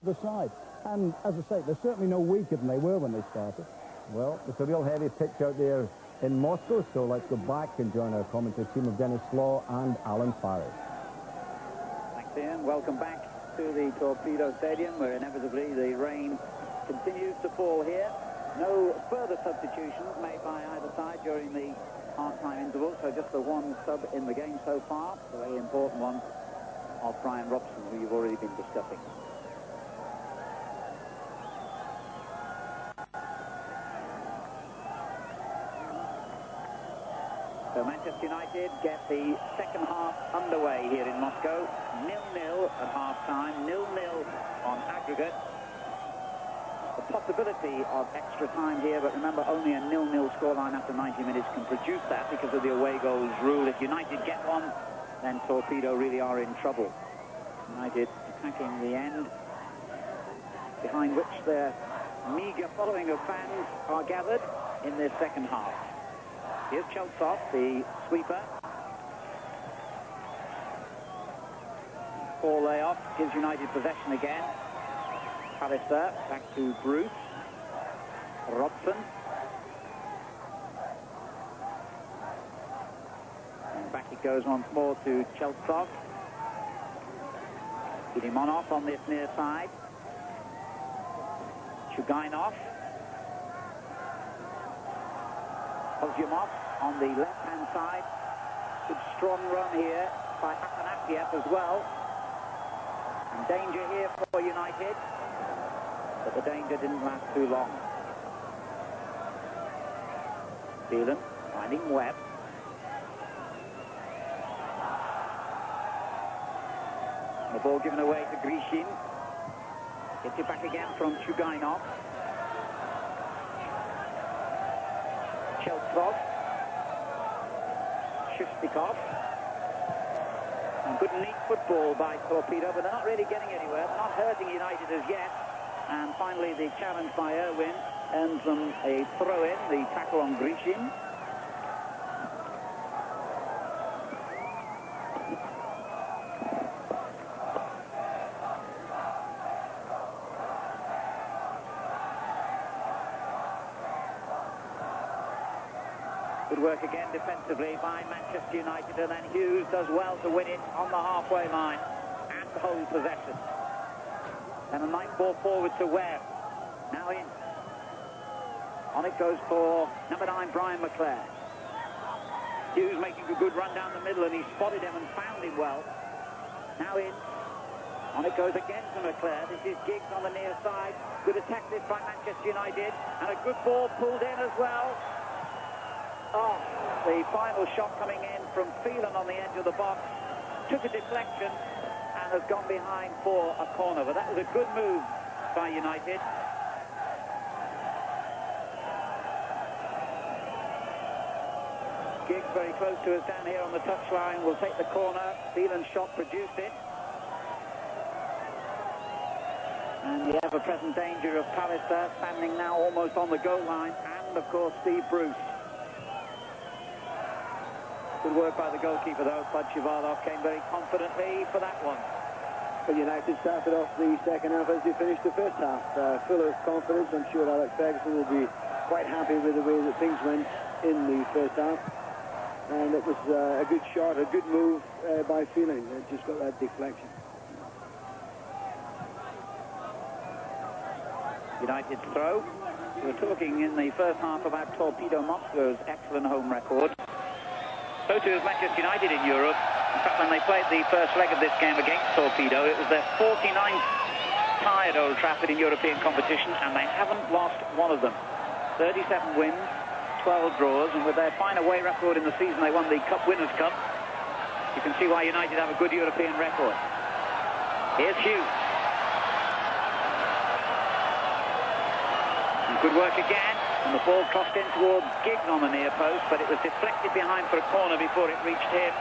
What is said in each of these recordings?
the side. And, as I say, they're certainly no weaker than they were when they started. Well, it's a real heavy pitch out there in Moscow, so let's go back and join our commentary team of Dennis Slaw and Alan Farris. Thanks, Ian. Welcome back to the Torpedo Stadium, where inevitably the rain continues to fall here. No further substitutions made by either side during the half-time interval, so just the one sub in the game so far, the very important one of Brian Robson, who you've already been discussing. So Manchester United get the second half underway here in Moscow. 0-0 at half-time, 0-0 on aggregate. The possibility of extra time here, but remember, only a 0-0 scoreline after 90 minutes can produce that because of the away goals rule. If United get one, then Torpedo really are in trouble. United attacking the end, behind which their meagre following of fans are gathered in this second half. Here's Cheltsov, the sweeper. Ball layoff, gives United possession again. Pallister, back to Bruce. Robson. And back it goes once more to Cheltsov. Mironov on this near side. Chugainov. Ozhimov on the left-hand side. Good strong run here by Afanasiev as well. And danger here for United. But the danger didn't last too long. Phelan finding Webb. The ball given away to Grishin. Gets it back again from Chugainov. Cheltsov. Shustikov. And good neat football by Torpedo, but they're not really getting anywhere. They're not hurting United as yet. And finally the challenge by Irwin earns them a throw-in, the tackle on Grishin. Good work again defensively by Manchester United, and then Hughes does well to win it on the halfway line and to hold possession. And a nice ball forward to Webb. Now in. On it goes for number 9, Brian McClare. Hughes making a good run down the middle, and he spotted him and found him well. Now in. On it goes again to McClare. This is Giggs on the near side. Good attack this by Manchester United, and a good ball pulled in as well. Oh, the final shot coming in from Phelan on the edge of the box. Took a deflection and has gone behind for a corner. But that was a good move by United. Giggs very close to us down here on the touchline. Will take the corner. Phelan's shot produced it. And the ever-present danger of Pallister standing now almost on the goal line. And, of course, Steve Bruce. Good work by the goalkeeper, though. Podchivalov came very confidently for that one. Well, United started off the second half as they finished the first half. Full of confidence. I'm sure Alex Ferguson will be quite happy with the way that things went in the first half. And it was a good shot, a good move by Phelan. It just got that deflection. United's throw. We were talking in the first half about Torpedo Moscow's excellent home record. So too is Manchester United in Europe. In fact, when they played the first leg of this game against Torpedo, it was their 49th tie at Old Trafford in European competition, and they haven't lost one of them. 37 wins, 12 draws, and with their fine away record in the season, they won the Cup Winners' Cup. You can see why United have a good European record. Here's Hughes. And good work again. And the ball crossed in towards Giggs on the near post, but it was deflected behind for a corner before it reached him.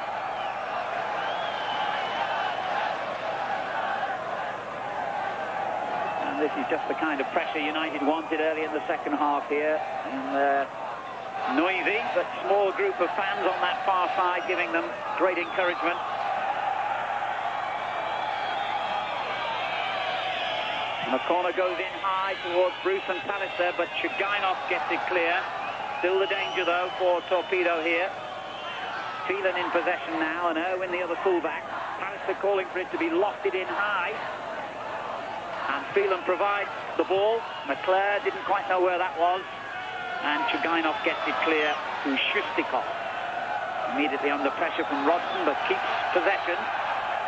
And this is just the kind of pressure United wanted early in the second half here. And noisy but small group of fans on that far side giving them great encouragement. And the corner goes in high towards Bruce and Pallister, but Chugainov gets it clear. Still the danger, though, for Torpedo here. Phelan in possession now, and Irwin the other fullback. Pallister calling for it to be lofted in high. And Phelan provides the ball. McClare didn't quite know where that was. And Chugainov gets it clear to Shustikov. Immediately under pressure from Rodson, but keeps possession.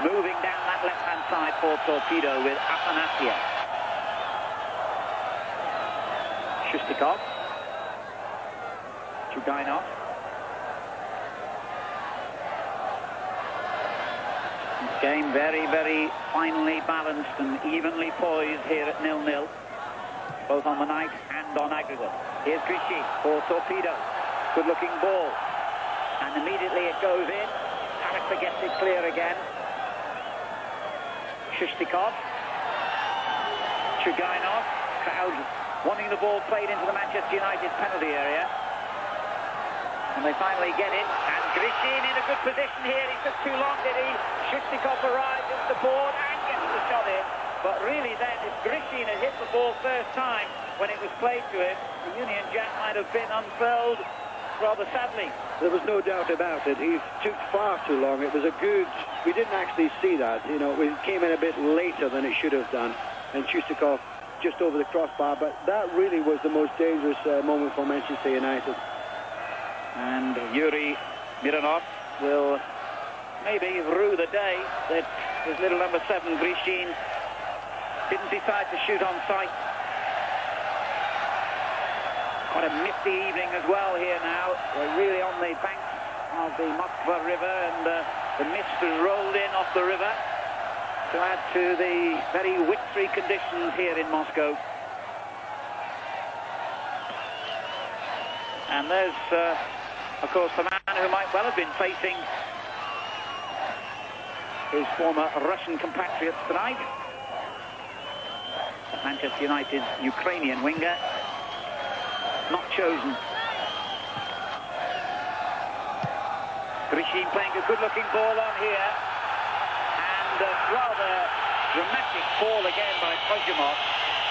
Moving down that left-hand side for Torpedo with Afanasiev. Shustikov. Chugainov. This game very, very finely balanced and evenly poised here at 0-0. Both on the night and on aggregate. Here's Grishin for Torpedo. Good-looking ball. And immediately it goes in. Pallister gets it clear again. Shustikov. Chugainov. Crowd wanting the ball played into the Manchester United penalty area. And they finally get it. And Grishin in a good position here. He took too long, did he? Shustikov arrives at the board and gets the shot in. But really then, if Grishin had hit the ball first time when it was played to him, the Union Jack might have been unfurled rather sadly. There was no doubt about it. He took far too long. It was a good... We didn't actually see that. You know, it came in a bit later than it should have done. And Shustikov just over the crossbar. But that really was the most dangerous moment for Manchester United. And Yury Mironov will maybe rue the day that his little number 7, Grishin, didn't decide to shoot on sight. Quite a misty evening as well here now. We're really on the banks of the Moskva River, and the mist has rolled in off the river to add to the very wintry conditions here in Moscow. And there's, of course, the man who might well have been facing his former Russian compatriots tonight. Manchester United's Ukrainian winger, not chosen. Grishin playing a good-looking ball on here, and a rather dramatic ball again by Kozhimov.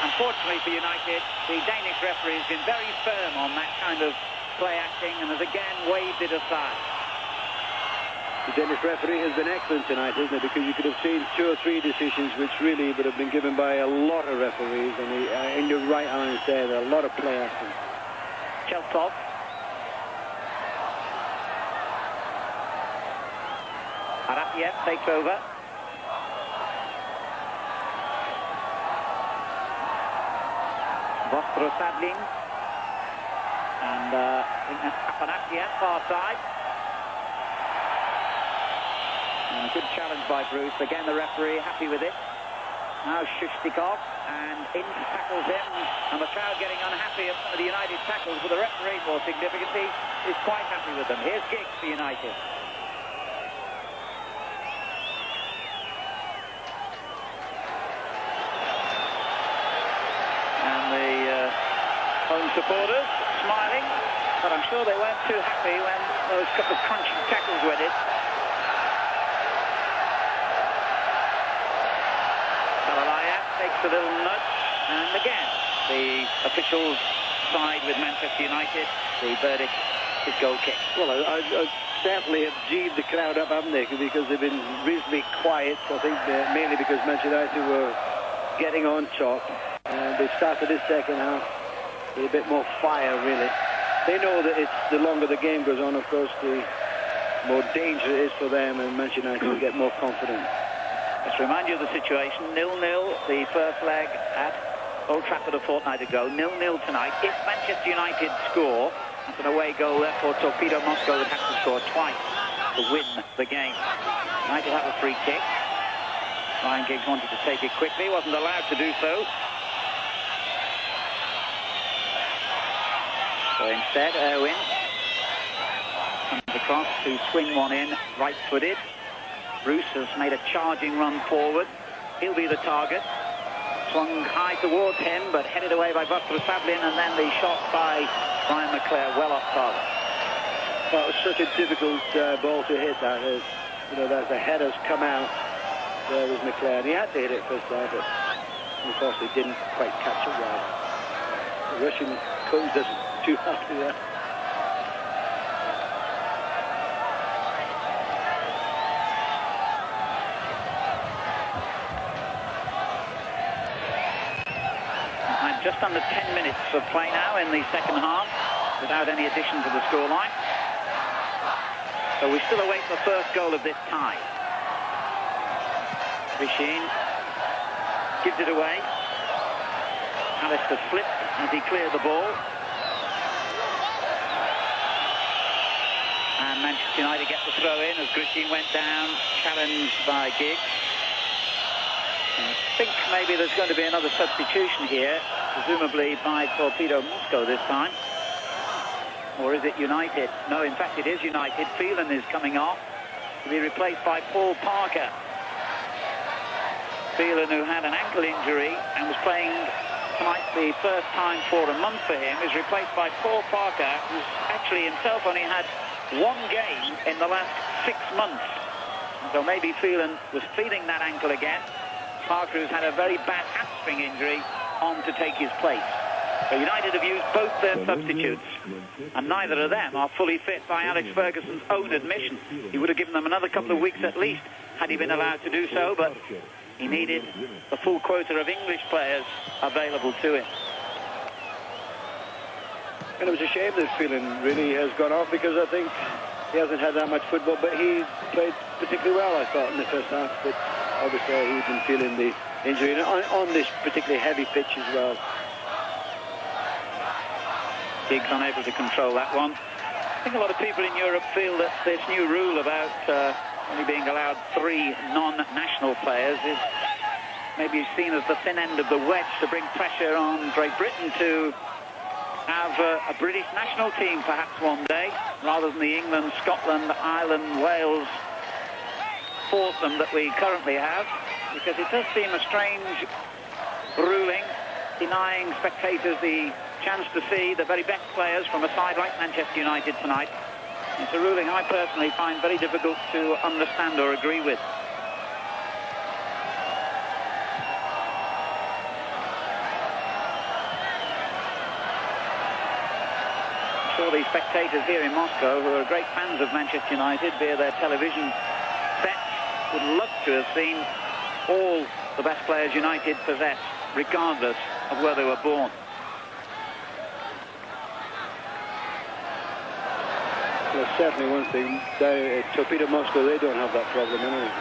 Unfortunately for United, the Danish referee has been very firm on that kind of play acting and has again waved it aside. The Danish referee has been excellent tonight, isn't it? Because you could have seen 2 or 3 decisions which really would have been given by a lot of referees. And in your right, Alan said, a lot of play acting. Cheltov. Arapiev takes over. Vostrosadlin. And I think that's Afanasiev, far side. And a good challenge by Bruce. Again, the referee happy with it. Now Shustikov, and in tackles him, and the crowd getting unhappy at some of the United tackles, but the referee, more significantly, is quite happy with them. Here's Giggs for United. And the home supporters smiling, but I'm sure they weren't too happy when those couple of crunching tackles went in. Takes a little nudge, and again the officials side with Manchester United. The verdict is goal kick. Well, I certainly have G'd the crowd up, haven't they? Because they've been reasonably quiet. I think mainly because Manchester United were getting on top. And they started this second half with a bit more fire, really. They know that it's the longer the game goes on, of course, the more danger it is for them, and Manchester United will get more confident. Just remind you of the situation, 0-0, the first leg at Old Trafford a fortnight ago, 0-0 tonight. If Manchester United score, that's an away goal, therefore Torpedo Moscow would have to score twice to win the game. United have a free kick. Ryan Giggs wanted to take it quickly, wasn't allowed to do so. So instead, Irwin comes across to swing one in, right-footed. Bruce has made a charging run forward. He'll be the target. Swung high towards him, but headed away by Vostrosadlin, and then the shot by Brian McClare well off target. Well, it was such a difficult ball to hit that. You know, that the headers come out. There was McClare, and he had to hit it first time, but and of course they didn't quite catch it well. The Russian coach doesn't too happy there. Just under 10 minutes of play now in the second half, without any addition to the scoreline. So we still await the first goal of this tie. Vishin gives it away. Alistair slipped as he cleared the ball. And Manchester United get the throw in as Vishin went down, challenged by Giggs. I think maybe there's going to be another substitution here, presumably by Torpedo Moscow this time. Or is it United? No, in fact it is United. Phelan is coming off to be replaced by Paul Parker. Phelan, who had an ankle injury and was playing tonight the first time for a month for him, is replaced by Paul Parker, who's actually himself only had one game in the last 6 months. So maybe Phelan was feeling that ankle again. Parker, who's had a very bad hamstring injury, on to take his place. So United have used both their substitutes, and neither of them are fully fit by Alex Ferguson's own admission. He would have given them another couple of weeks at least had he been allowed to do so, but he needed the full quota of English players available to him. And it was a shame that Phelan really has gone off, because I think he hasn't had that much football, but he played particularly well, I thought, in the first half. But obviously he's been feeling the injury on this particularly heavy pitch as well. Giggs unable to control that one. I think a lot of people in Europe feel that this new rule about only being allowed 3 non-national players is maybe seen as the thin end of the wedge to bring pressure on Great Britain to have a British national team perhaps one day, rather than the England, Scotland, Ireland, Wales foursome that we currently have, because it does seem a strange ruling denying spectators the chance to see the very best players from a side like Manchester United tonight. It's a ruling I personally find very difficult to understand or agree with. I'm sure the spectators here in Moscow, who are great fans of Manchester United via their television sets, would love to have seen all the best players United possess, regardless of where they were born. Well, certainly one thing, Torpedo Moscow, they don't have that problem anyway.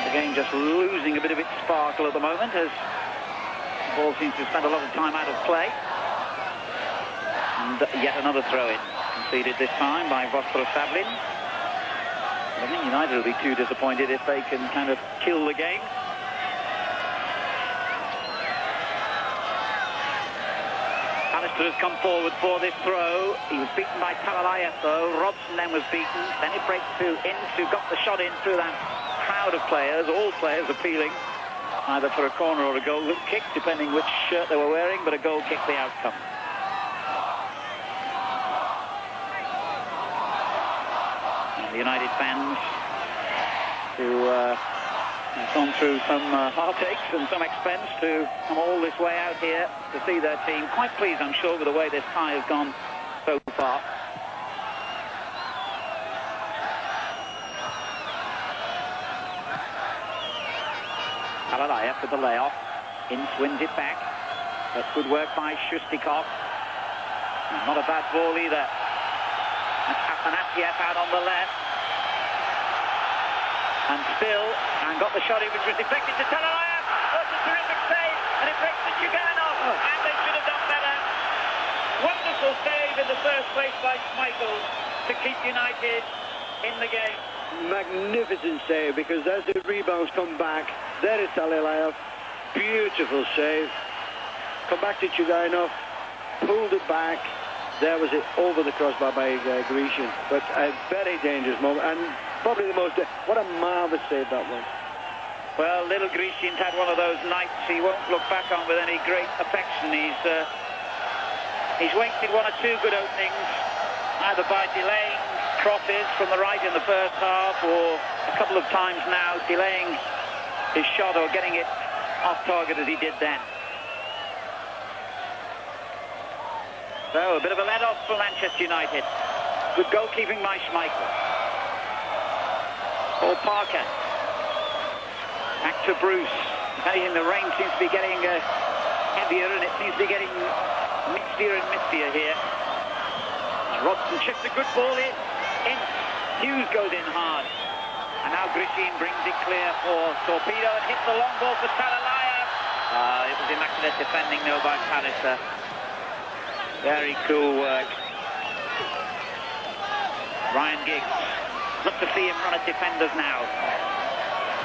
The game just losing a bit of its sparkle at the moment, as the ball seems to spend a lot of time out of play. And yet another throw-in, conceded this time by Vostro Sablin. I think United will be too disappointed if they can kind of kill the game. Alistair has come forward for this throw. He was beaten by Talalayev though. Robson then was beaten. Then it breaks to Ince, who got the shot in through that crowd of players, all players appealing either for a corner or a goal kick, depending which shirt they were wearing, but a goal kick the outcome. The United fans who have gone through some heartaches and some expense to come all this way out here to see their team. Quite pleased, I'm sure, with the way this tie has gone so far. Talalayev with the layoff. Ince wins it back. But good work by Shustikov. Not a bad ball either. And Afanasiev out on the left. And still, and got the shot in, which was deflected to Talalayev. That's a terrific save, and it breaks to Chuganov. And they should have done better. Wonderful save in the first place by Schmeichel to keep United in the game. Magnificent save, because as the rebounds come back, there is Talalayev. Beautiful save. Come back to Chuganov, pulled it back. There was it over the crossbar by Grecian, but a very dangerous moment, and probably the most. What a marvellous save that was. Well, little Grecian's had one of those nights he won't look back on with any great affection. He's wasted one or two good openings, either by delaying crosses from the right in the first half, or a couple of times now delaying his shot or getting it off target as he did then. So a bit of a let-off for Manchester United. Good goalkeeping by Schmeichel. Paul Parker. Back to Bruce. If anything, the rain seems to be getting heavier, and it seems to be getting mistier and mistier here. And Robson chips a good ball in. Hughes goes in hard. And now Grishin brings it clear for Torpedo and hits the long ball for Talalaya. It was immaculate defending though by Pallister. Very cool work. Ryan Giggs. Look to see him run at defenders now.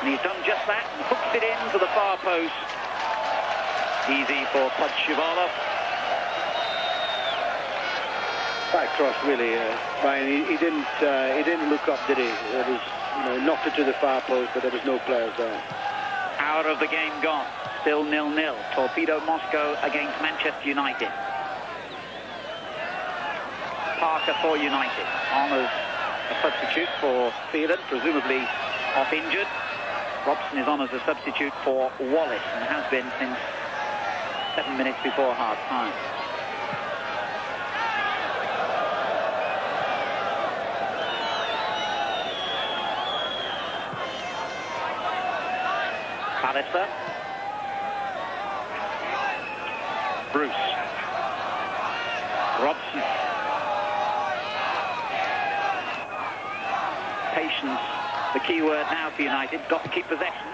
And he's done just that and hooks it in to the far post. Easy for Podshivalo. Back cross, really, Ryan. He didn't look up, did he? It was, knocked it to the far post, but there was no players there. Hour of the game gone. Still 0-0. Torpedo Moscow against Manchester United. Parker for United. On as a substitute for Phelan, presumably off injured. Robson is on as a substitute for Wallace and has been since 7 minutes before half-time. Pallister. Bruce. Robson. Patience, the key word now for United. Got to keep possession.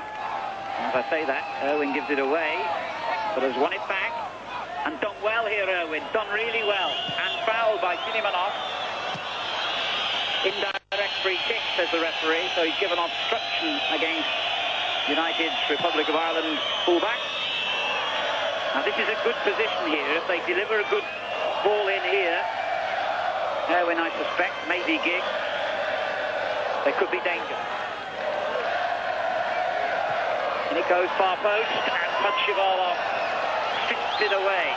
And as I say that, Irwin gives it away, but has won it back. And done well here, Irwin. Done really well. And fouled by Mironov. Indirect free kick, says the referee. So he's given obstruction against United's Republic of Ireland fullback. Now this is a good position here. If they deliver a good ball in here, Irwin, I suspect, maybe Giggs, there could be danger. And it goes far post, and Podshivalo strips it away.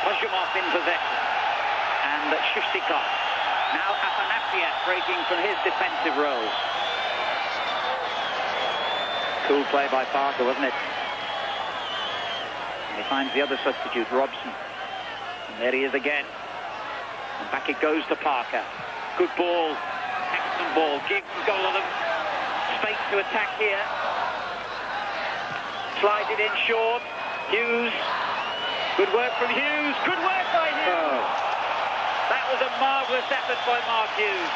Podshimov in possession. And Shustikov. Now Afanasiev breaking from his defensive role. Cool play by Parker, wasn't it? And he finds the other substitute, Robson. And there he is again. And back it goes to Parker. Good ball. Excellent ball. Giggs has got a lot of space to attack here. Slides it in short. Hughes. Good work from Hughes. Good work by Hughes. Oh. That was a marvellous effort by Mark Hughes.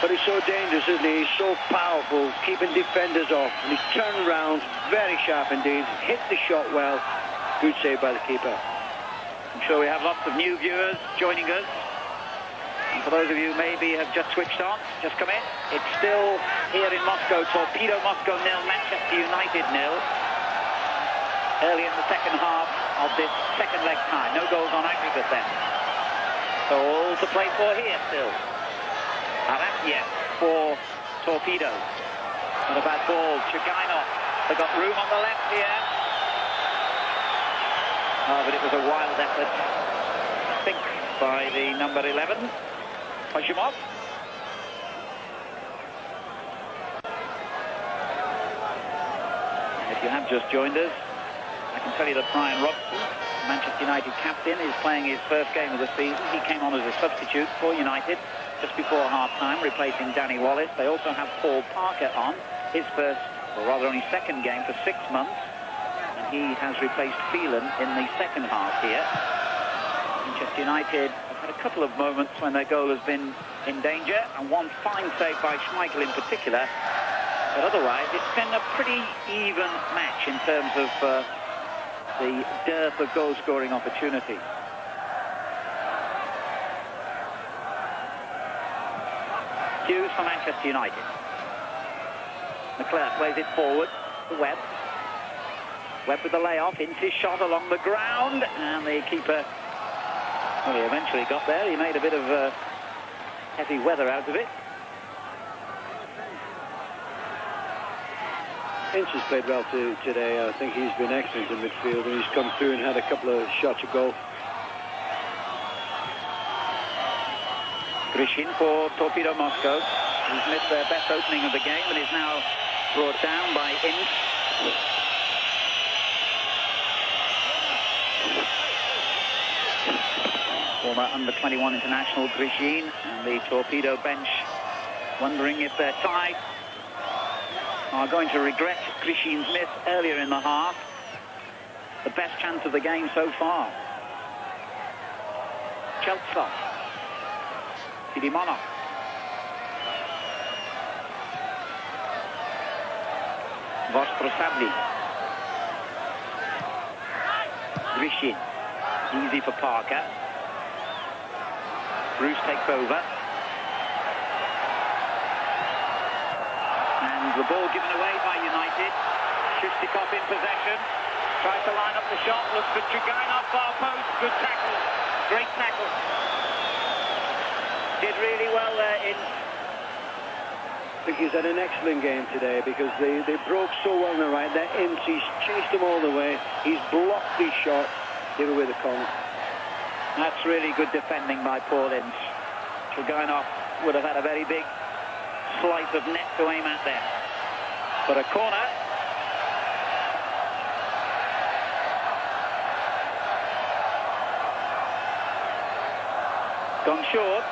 But he's so dangerous, isn't he? He's so powerful, keeping defenders off. And he's turned around, very sharp indeed. Hit the shot well. Good save by the keeper. I'm sure we have lots of new viewers joining us. And for those of you who maybe have just switched on, just come in. It's still here in Moscow. Torpedo Moscow 0, Manchester United 0. Early in the second half of this second leg time. No goals on aggregate then. So all to play for here still. Arafiev for Torpedo. Not a bad ball. Chugainov. They've got room on the left here. Oh, but it was a wild effort, I think, by the number 11, Podshimov. And if you have just joined us, I can tell you that Brian Robson, Manchester United captain, is playing his first game of the season. He came on as a substitute for United just before half-time, replacing Danny Wallace. They also have Paul Parker on, his first, or rather only second game for 6 months. And he has replaced Phelan in the second half here. Manchester United have had a couple of moments when their goal has been in danger, and one fine save by Schmeichel in particular. But otherwise, it's been a pretty even match in terms of the dearth of goal-scoring opportunity. Hughes for Manchester United. McClure plays it forward to Webb. Webb with the layoff, into his shot along the ground, and the keeper, well, he eventually got there. He made a bit of heavy weather out of it. Ince has played well today. I think he's been excellent in midfield, and he's come through and had a couple of shots of goal. Grishin for Torpedo Moscow, who's missed their best opening of the game and is now brought down by Ince. Former under-21 international Grishin, and the Torpedo bench wondering if their side are going to regret Grishin's miss earlier in the half. The best chance of the game so far. Cheltsov. Mironov. Vostrosabli. Grishin. Easy for Parker. Bruce takes over. And the ball given away by United. Shustikov in possession. Tries to line up the shot. Looks for Chugainov, far post. Good tackle. Great tackle. Did really well there in... I think he's had an excellent game today because they broke so well on the right. That Ince, he's chased them all the way. He's blocked his shot. Give away the corner. That's really good defending by Paul Ince. Chugainov would have had a very big slice of net to aim at there. But a corner. Gone short.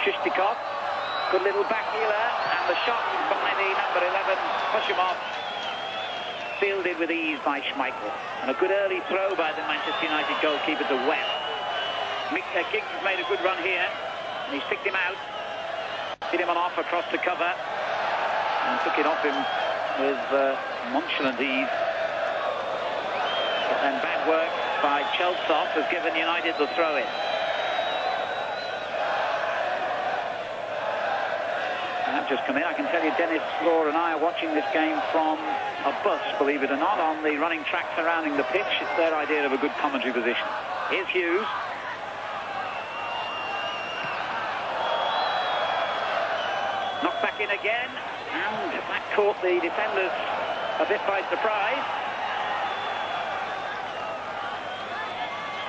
Shustikov, good little back heeler, and the shot by the number 11, Hushimov, fielded with ease by Schmeichel. And a good early throw by the Manchester United goalkeeper to Webb. Giggs has made a good run here, and he's picked him out. Mironov across to cover, and took it off him with nonchalant ease. But then bad work by Cheltsov has given United the throw-in. I've just come in. I can tell you Dennis Law and I are watching this game from a bus, believe it or not, on the running track surrounding the pitch. It's their idea of a good commentary position. Here's Hughes. Knocked back in again, and that caught the defenders a bit by surprise.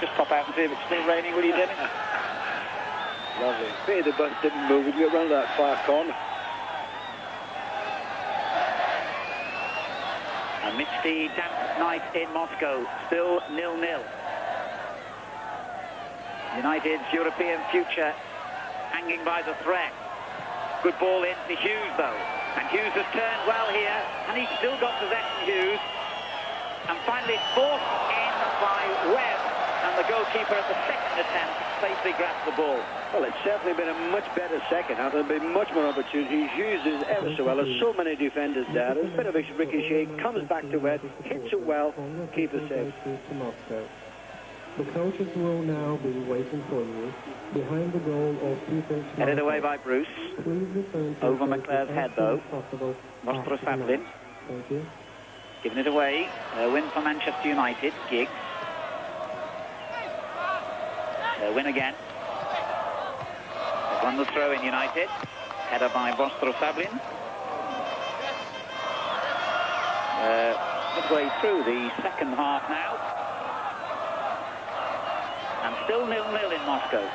Just pop out and see if it's still raining, will you, Dennis? Lovely. Pity the bus didn't move. We get around that far corner. Amidst the damp night in Moscow, still 0-0. United's European future hanging by the thread. Good ball in to Hughes, though. And Hughes has turned well here, and he's still got possession, Hughes. And finally forced in by Webb, and the goalkeeper at the second attempt safely grabbed the ball. Well, it's certainly been a much better second half. There's been much more opportunities. Hughes is ever so well. There's so many defenders there. There's a bit of a ricochet, comes back to Webb, hits it well, keeper safe. The coaches will now be waiting for you behind the goal of Peter. Headed away by Bruce. Over McClare's head, though. Vostrosabli. Thank you. Giving it away. A win for Manchester United. Giggs. A win again. They've won the throw in United. Header by Vostrosabli. Midway through the second half now. And still 0-0 in Moscow.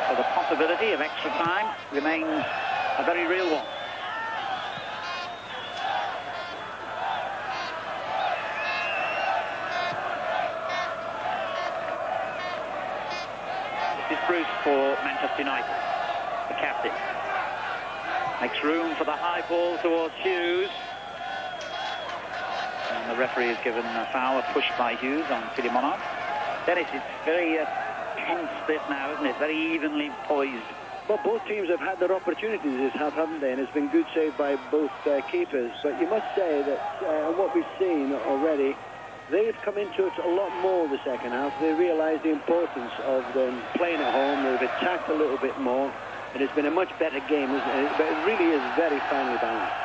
So the possibility of extra time remains a very real one. This is Bruce for Manchester United, the captain. Makes room for the high ball towards Hughes. And the referee has given a foul, a push by Hughes on Mironov. Dennis, it's very tense this now, isn't it? Very evenly poised. Well, both teams have had their opportunities this half, haven't they? And it's been good save by both keepers. But you must say that what we've seen already, they've come into it a lot more the second half. They realise the importance of them playing at home. They've attacked a little bit more. And it's been a much better game, isn't it? But it really is very finely balanced.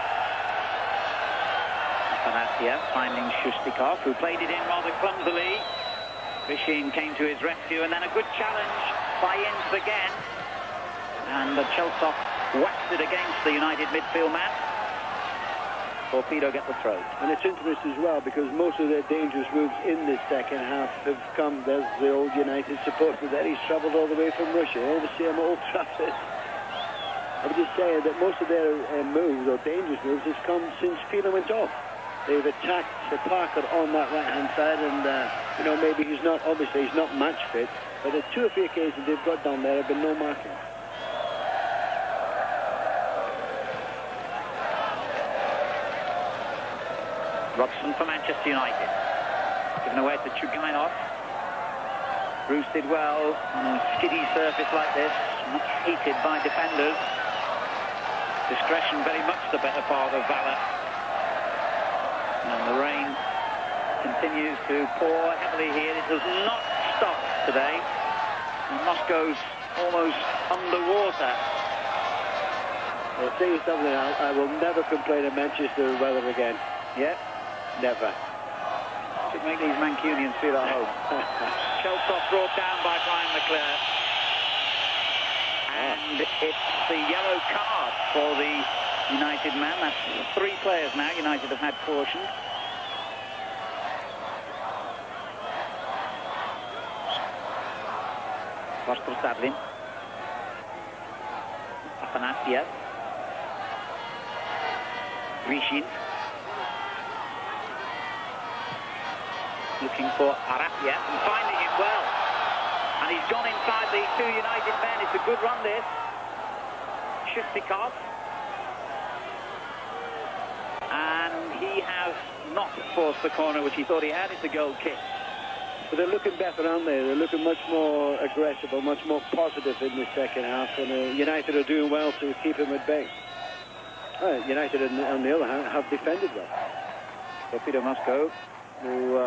Panatia finding Shustikov, who played it in rather clumsily. Grishin came to his rescue, and then a good challenge by Ince again. And Cheltsov whacked it against the United midfield man. Torpedo get the throw. And it's interesting as well because most of their dangerous moves in this second half have come, there's the old United supporter there. He's travelled all the way from Russia, all the same Old Trafford. I was just saying that most of their moves, or dangerous moves, has come since Phelan went off. They've attacked Parker on that right-hand side, and, you know, maybe he's not, obviously he's not match fit, but at 2 or 3 occasions they've got down there have been no marking. Robson for Manchester United. Given away to Chugainov. Bruce did well on a skiddy surface like this, not hated by defenders. Discretion very much the better part of valour. And the rain continues to pour heavily here. It does not stop today. And Moscow's almost underwater. I'll tell you something, I will never complain of Manchester weather again. Yeah? Never. Should make these Mancunians feel at home. Sheltoff brought down by Brian McClare. And it's the yellow card for the United man. That's 3 players now United have had cautioned. Vostrostavlin. Afanasiev. Grishin. Looking for Arafiev and finding him well. And he's gone inside the 2 United men. It's a good run, this. Shustikov. And he has not forced the corner, which he thought he had. It's a goal kick. But they're looking better, aren't they? They're looking much more aggressive or much more positive in the second half. And United are doing well to keep him at bay. United, on the other hand, have defended well. Torpedo Moscow, who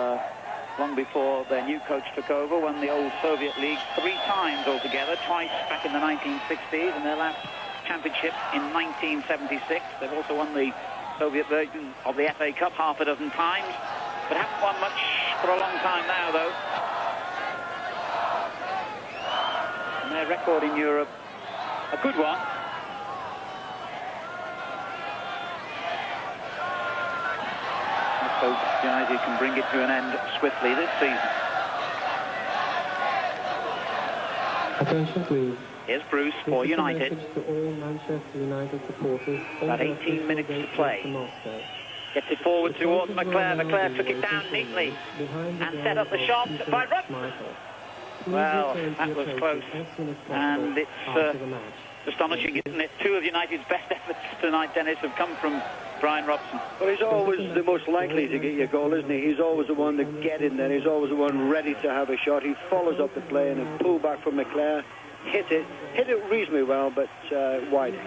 long before their new coach took over, won the old Soviet League 3 times altogether, twice back in the 1960s, and their last championship in 1976. They've also won the Soviet version of the FA Cup half a dozen times, but haven't won much for a long time now, though. And their record in Europe, a good one. Hope United can bring it to an end swiftly this season. Attention, please. Here's Bruce for United. To all Manchester United supporters. About 18 minutes to play. Gets it forward towards McClare. McClare took it down neatly and set up the shot by Robson. Well, that was close. And it's astonishing, isn't it? 2 of United's best efforts tonight, Dennis, have come from Brian Robson. Well, he's always the most likely to get your goal, isn't he? He's always the one to get in there. He's always the one ready to have a shot. He follows up the play and a pull back from McClare. Hit it reasonably well, but wide.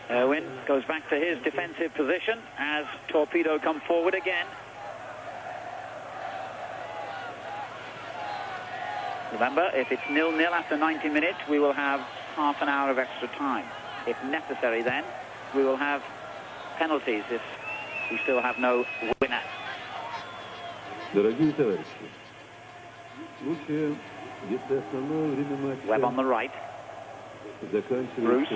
Irwin goes back to his defensive position as Torpedo come forward again. Remember, if it's 0-0 after 90 minutes, we will have half an hour of extra time. If necessary, then, we will have penalties if we still have no winner. Webb on the right. Bruce.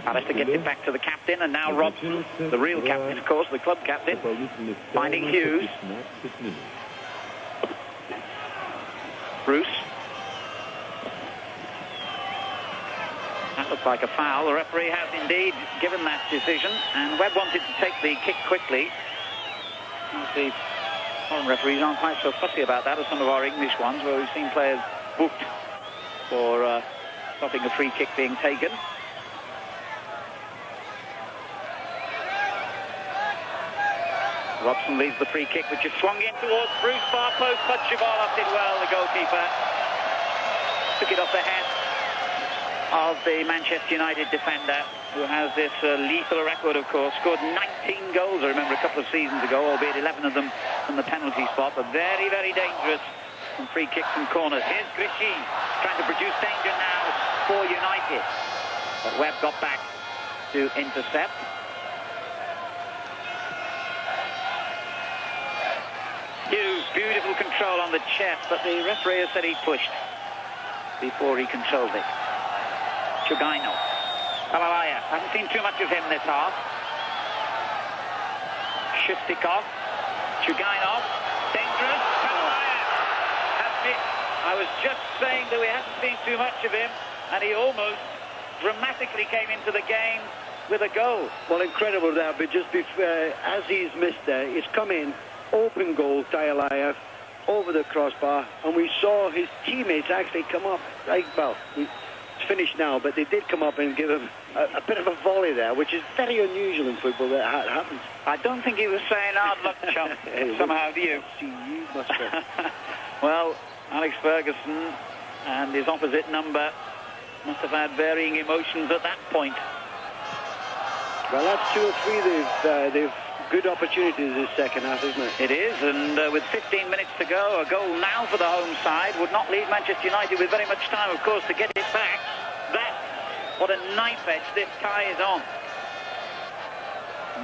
Alistair gets it back to the captain, and now Robson, the real captain, of course, the club captain, finding Hughes. Bruce. That looked like a foul. The referee has indeed given that decision, and Webb wanted to take the kick quickly. The foreign referees aren't quite so fussy about that as some of our English ones, where we've seen players booked for stopping a free kick being taken. Robson leads the free kick, which is swung in towards Bruce. Far post, Pudgevalov did well, the goalkeeper. Took it off the head of the Manchester United defender, who has this lethal record, of course. Scored 19 goals, I remember, a couple of seasons ago, albeit 11 of them from the penalty spot, but very, very dangerous from free kicks and corners. Here's Grishy trying to produce danger now for United. But Webb got back to intercept. Hughes, beautiful control on the chest, but the referee has said he pushed before he controlled it. Chugainov. Palalayev. Haven't seen too much of him this half. Shustikov. Chugainov. Dangerous. Palalayev has missed. I was just saying that we haven't seen too much of him, and he almost dramatically came into the game with a goal. Well, incredible that, but just before, as he's missed there, he's come in, open goal, Palalayev, over the crossbar, and we saw his teammates actually come up, like, well, it's finished now, but they did come up and give him a bit of a volley there, which is very unusual in football that happens. I don't think he was saying hard luck, chum. Somehow, do you? See, you must have. Well, Alex Ferguson and his opposite number must have had varying emotions at that point. Well, that's 2 or 3 they've good opportunities this second half, isn't it? It is, and with 15 minutes to go, a goal now for the home side would not leave Manchester United with very much time, of course, to get it back. What a knife edge this tie is on.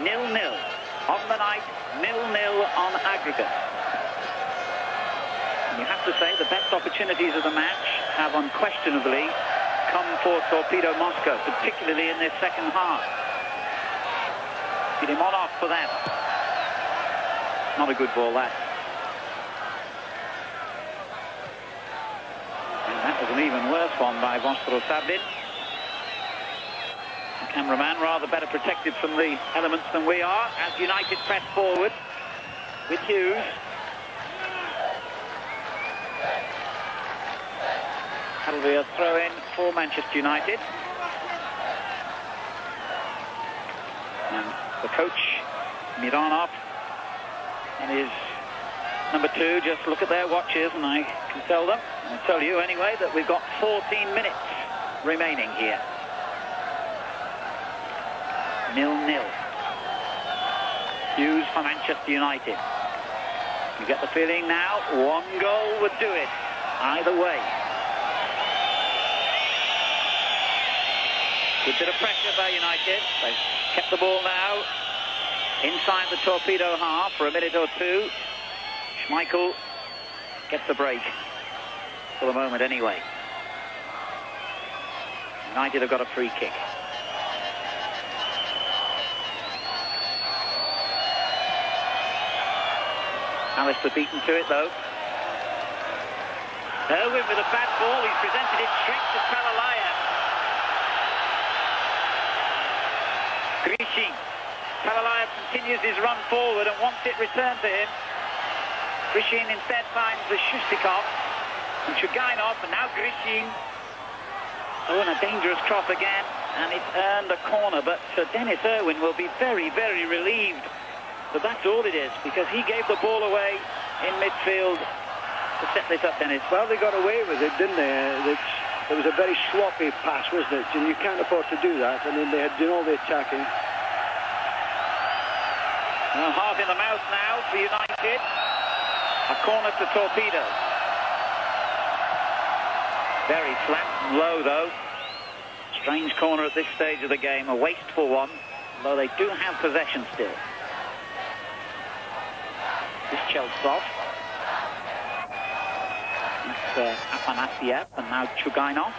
0-0 on the night, 0-0 on aggregate. And you have to say the best opportunities of the match have unquestionably come for Torpedo Moscow, particularly in this second half. Mironov for them. Not a good ball, that. And that was an even worse one by Vostro Sablin. The cameraman rather better protected from the elements than we are, as United press forward with Hughes. That'll be a throw-in for Manchester United. And the coach, Mironov, and his number 2 just look at their watches, and I can tell them, I'll tell you anyway, that we've got 14 minutes remaining here. 0-0. Hughes for Manchester United. You get the feeling now, 1 goal would do it, either way. Good bit of pressure by United. They've kept the ball now inside the Torpedo half for a minute or 2. Schmeichel gets the break for the moment anyway. United have got a free kick. Alistair beaten to it though. Irwin with a bad ball. He's presented it straight to Palalayev. Grishin. Palalayev continues his run forward and wants it returned to him. Grishin instead finds the Shustikov and Chugainov, and now Grishin. Oh, and a dangerous cross again, and it's earned a corner, but Dennis Irwin will be very, very relieved that that's all it is, because he gave the ball away in midfield to set this up, Dennis. Well, they got away with it, didn't they? It was a very sloppy pass, wasn't it? And you can't afford to do that. I mean, they had done all the attacking. Well, half in the mouth now for United. A corner to Torpedo. Very flat and low, though. Strange corner at this stage of the game. A wasteful one, although they do have possession still. This Cheltsov. It's Afanasiev, and now Chugainov.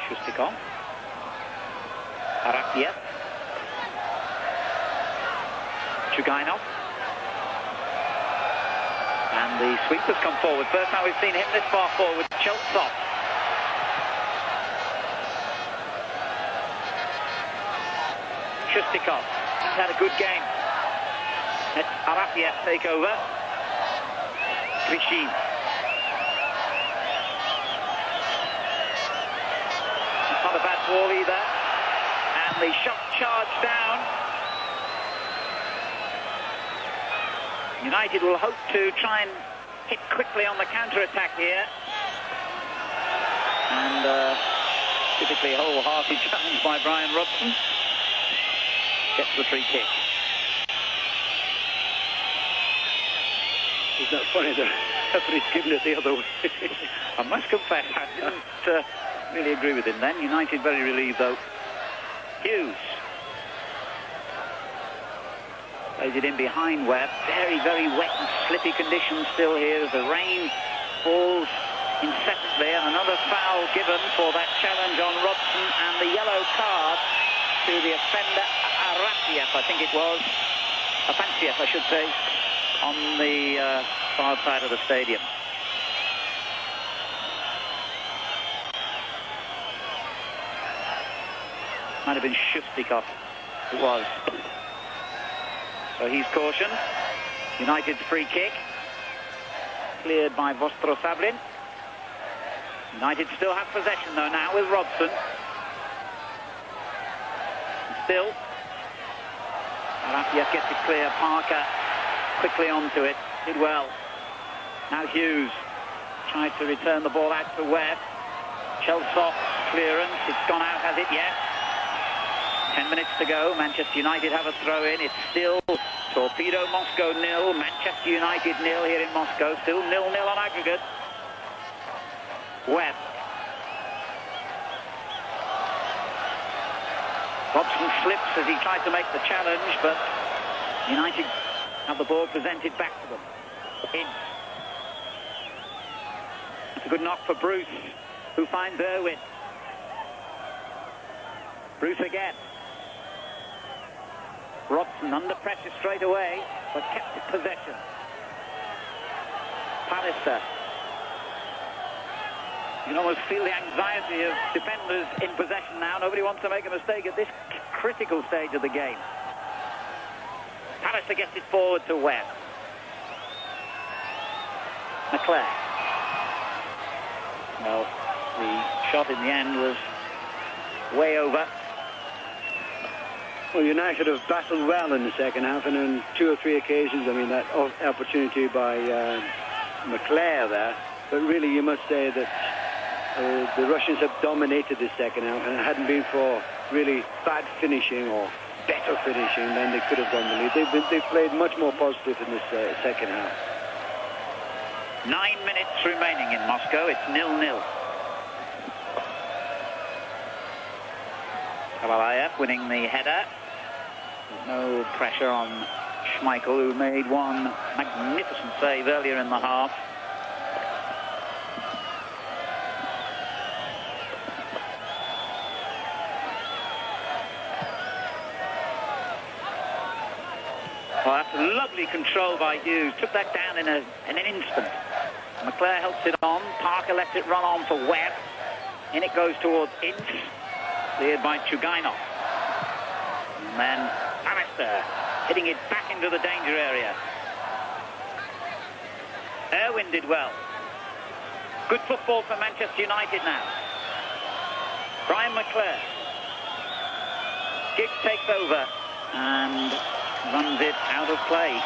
Shustikov. Arafiev. Chugainov. And the sweepers come forward. First time we've seen him this far forward. Cheltsov. Shustikov. He's had a good game. Let Arafiev take over. Grishin. It's not a bad ball either. And the shot charged down. United will hope to try and hit quickly on the counter-attack here. And typically wholehearted challenge by Brian Robson. Gets the free kick. Isn't that funny? The referee's given it the other way. I must confess, I didn't really agree with him then. United very relieved, though. Hughes. Plays it in behind Webb. Very, very wet and slippy conditions still here as the rain falls incessantly, and another foul given for that challenge on Robson, and the yellow card to the offender Arafiev, I think it was. Afantsiev, I should say, on the far side of the stadium. Might have been Shustikov. It was. So he's cautioned. United's free kick. Cleared by Vostrosablin. United still have possession, though, now with Robson. Still. Arafiev gets it clear. Parker quickly onto it. Did well. Now Hughes tried to return the ball out to Webb. Chelsop's clearance. It's gone out, has it? Yes. 10 minutes to go. Manchester United have a throw-in. It's still Torpedo Moscow 0. Manchester United 0 here in Moscow. Still 0-0 on aggregate. Webb. Robson slips as he tried to make the challenge, but United have the ball presented back to them. In. It's a good knock for Bruce, who finds Irwin. Bruce again. Robson under pressure straight away, but kept possession. Pallister. You can almost feel the anxiety of defenders in possession now. Nobody wants to make a mistake at this critical stage of the game. Pallister gets it forward to Webb. McClare. Well, the shot in the end was way over. Well, United have battled well in the second half, and on 2 or 3 occasions, I mean, that opportunity by McClare there, but really you must say that the Russians have dominated the second half, and it hadn't been for really bad finishing or better finishing, then they could have won the lead. They've played much more positive in this second half. 9 minutes remaining in Moscow. It's 0-0. Kavalayev winning the header. No pressure on Schmeichel, who made one magnificent save earlier in the half. Well, that's lovely control by Hughes. Took that down in an instant. McClare helps it on. Parker lets it run on for Webb. In it goes towards Ince. Cleared by Chugainov. And then Pallister hitting it back into the danger area. Irwin did well. Good football for Manchester United now. Brian McClare. Giggs takes over and runs it out of play.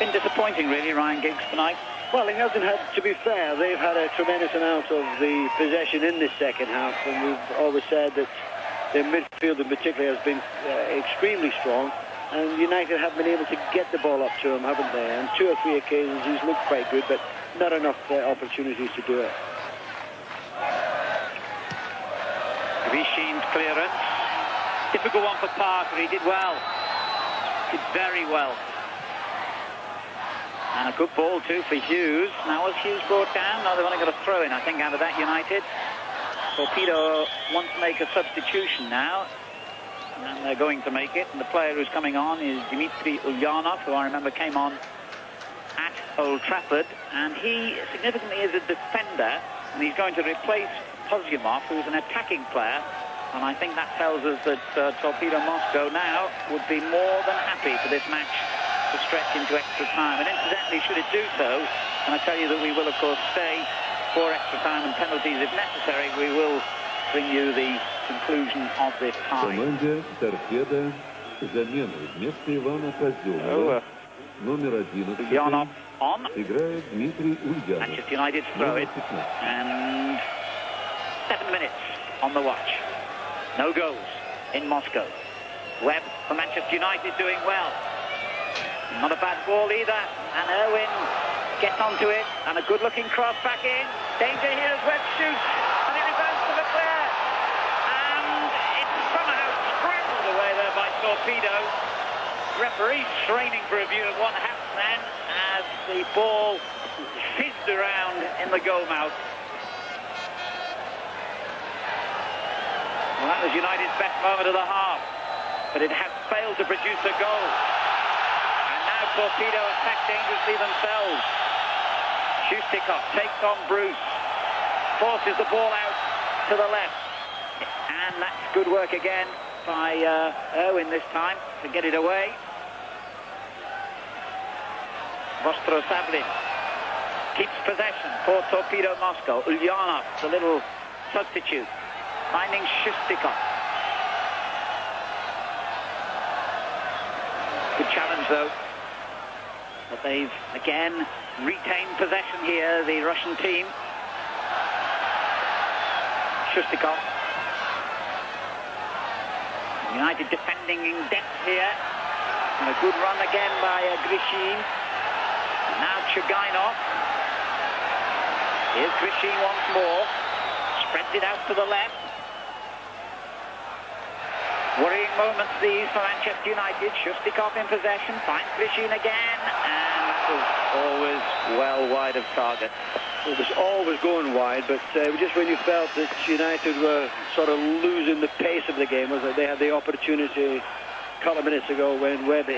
Been disappointing, really, Ryan Giggs tonight. Well, he hasn't had, to be fair, they've had a tremendous amount of the possession in this second half, and we've always said that their midfield in particular has been extremely strong, and United have been able to get the ball up to him, haven't they? On 2 or 3 occasions he's looked quite good, but not enough opportunities to do it. Vishin's clearance. Difficult one for Parker. He did well. Did very well. And a good ball, too, for Hughes. Now, was Hughes brought down? No, they've only got a throw-in, I think, out of that United. Torpedo wants to make a substitution now. And they're going to make it. And the player who's coming on is Dmitry Ulyanov, who I remember came on at Old Trafford. And he, significantly, is a defender. And he's going to replace Pozyumov, who's an attacking player. And I think that tells us that Torpedo Moscow now would be more than happy for this match to stretch into extra time. And incidentally, should it do so, and I tell you that we will, of course, stay for extra time and penalties if necessary, we will bring you the conclusion of this time. Команде Торпедо замену вместо Ивана Козёлова. Номер 11. Mironov on. Играет Дмитрий Ульянов. Manchester United throw it. And 7 minutes on the watch. No goals in Moscow. Webb for Manchester United doing well. Not a bad ball either. And Irwin gets onto it. And a good-looking cross back in. Danger here as Webb shoots. And it rebounds to McClare. And it's somehow scrambled away there by Torpedo. Referee straining for a view of what happened. then as the ball fizzed around in the goal mouth. Well, that was United's best moment of the half, but it has failed to produce a goal. And now Torpedo attack dangerously themselves. Shustikov takes on Bruce, forces the ball out to the left, and that's good work again by Irwin this time to get it away. Vostrosablin keeps possession for Torpedo Moscow. Ulyanov, the little substitute, finding Shustikov. Good challenge though, but they've again retained possession here, the Russian team. Shustikov. United defending in depth here. And a good run again by Grishin. Now Chugainov. Here's Grishin once more. Spreads it out to the left. Worrying moments these for Manchester United. Shustikov in possession. Finds Grishin again. And that was always well wide of target. It was always going wide, but just when you felt that United were sort of losing the pace of the game, was that they had the opportunity a couple of minutes ago when Webb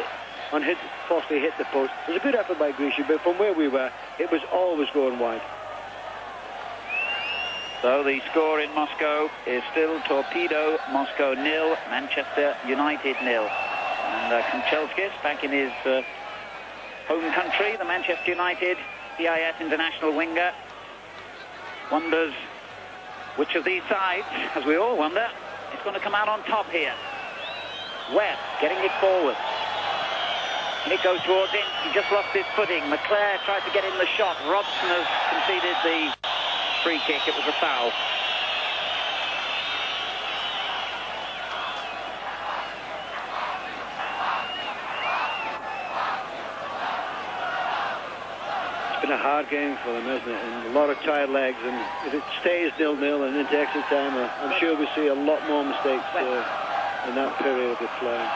forcefully hit the post. It was a good effort by Grishin, but from where we were, it was always going wide. So the score in Moscow is still Torpedo Moscow 0, Manchester United 0. And Kanchelskis back in his home country, the Manchester United CIS international winger, wonders which of these sides, as we all wonder, is going to come out on top here. Webb getting it forward. And it goes towards him. He just lost his footing. McClare tried to get in the shot. Robson has conceded the free kick. It was a foul. Been a hard game for them, isn't it? And a lot of tired legs, and if it stays 0-0 and into extra time, I'm sure we see a lot more mistakes in that period of the play.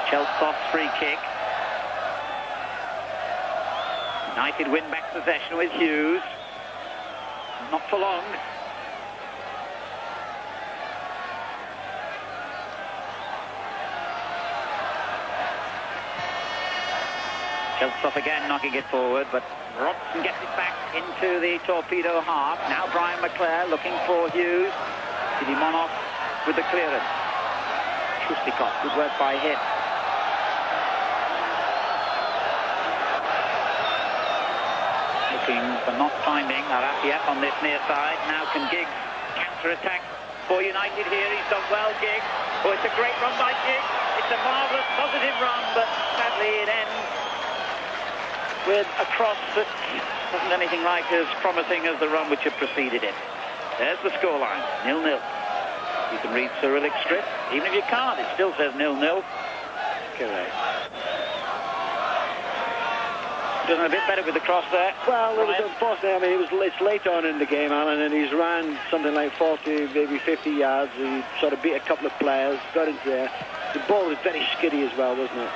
Chelskov's free kick. United win back possession with Hughes. Not for long. Chelsov again knocking it forward, but Robson gets it back into the Torpedo half. Now Brian McClare looking for Hughes. Mironov with the clearance. Shustikov, good work by him. Looking for not finding Arafiev on this near side. Now can Giggs counter-attack for United here. He's done well, Giggs. Oh, it's a great run by Giggs. It's a marvellous, positive run, but sadly it ends with a cross that wasn't anything like as promising as the run which had preceded it. There's the scoreline, 0-0. You can read Cyrillic script. Even if you can't, it still says 0-0. Correct. Doing a bit better with the cross there. Well, it was unfortunately, I mean, it's late on in the game, Alan, and he's ran something like 40, maybe 50 yards. He sort of beat a couple of players, got into there. The ball was very skiddy as well, wasn't it?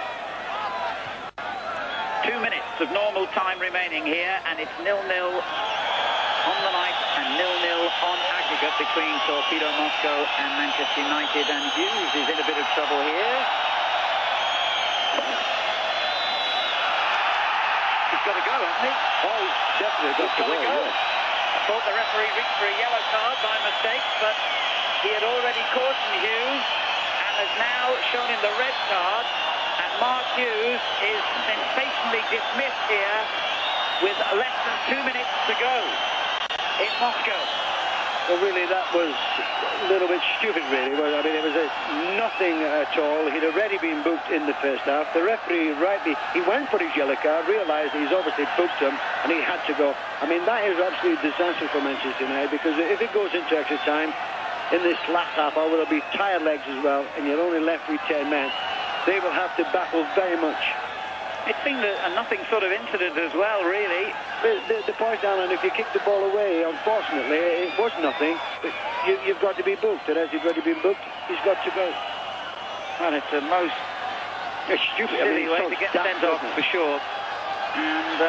2 minutes of normal time remaining here, and it's 0-0 on the night and 0-0 on aggregate between Torpedo Moscow and Manchester United. And Hughes is in a bit of trouble here. He's got to go, hasn't he? Oh, he's definitely got to go. Yeah. I thought the referee reached for a yellow card by mistake, but he had already cautioned Hughes and has now shown him the red card. And Mark Hughes is sensationally dismissed here with less than 2 minutes to go in Moscow. Well, really, that was a little bit stupid, really. Well, I mean, it was nothing at all. He'd already been booked in the first half. The referee, rightly, he went for his yellow card, realised he's obviously booked him, and he had to go. I mean, that is absolutely disastrous for Manchester United, because if it goes into extra time in this last half hour, there'll be tired legs as well, and you're only left with 10 men. They will have to battle very much It seemed a nothing sort of incident as well, really. The point, Alan, if you kick the ball away, unfortunately, it was nothing. But you've got to be booked, and as you've already been booked, he's got to go. Well, it's the most stupid silly way to get sent off, for sure. And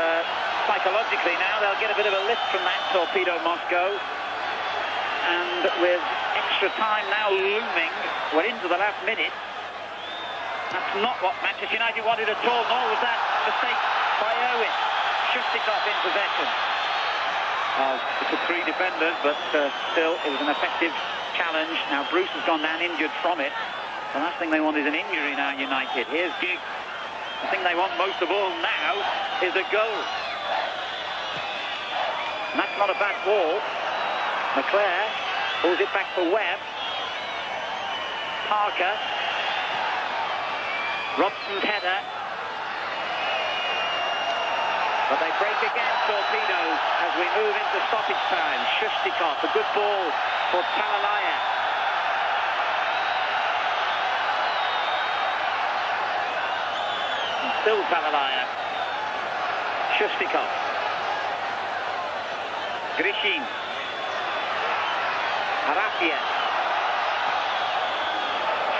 psychologically now, they'll get a bit of a lift from that Torpedo Moscow. And with extra time now looming, we're into the last minute. That's not what Manchester United wanted at all, nor was that mistake by Irwin. Shustikov in possession. It took 3 defenders, but still, it was an effective challenge. Now, Bruce has gone down injured from it. The last thing they want is an injury now, United. Here's Giggs. The thing they want most of all now is a goal. And that's not a bad ball. McClare pulls it back for Webb. Parker. Robson's header. But they break again, Torpedoes, as we move into stoppage time. Shustikov, a good ball for Talalaya. And still Talalaya. Shustikov. Grishin. Harafia.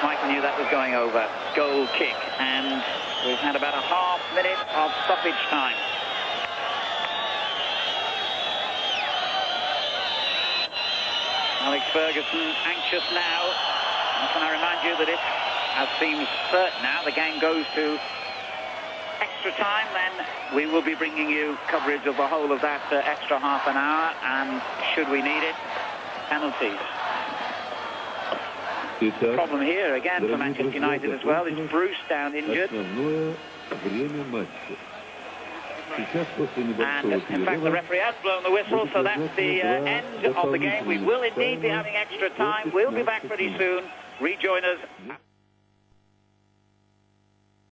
Michael knew that was going over. Goal kick. And we've had about a half minute of stoppage time. Alex Ferguson anxious now. And can I remind you that it, as seems certain now, the game goes to extra time, then we will be bringing you coverage of the whole of that extra half an hour, and should we need it, penalties. The problem here again for Manchester United as well is Bruce down injured. And in fact the referee has blown the whistle, so that's the end of the game. We will indeed be having extra time. We'll be back pretty soon. Rejoin us.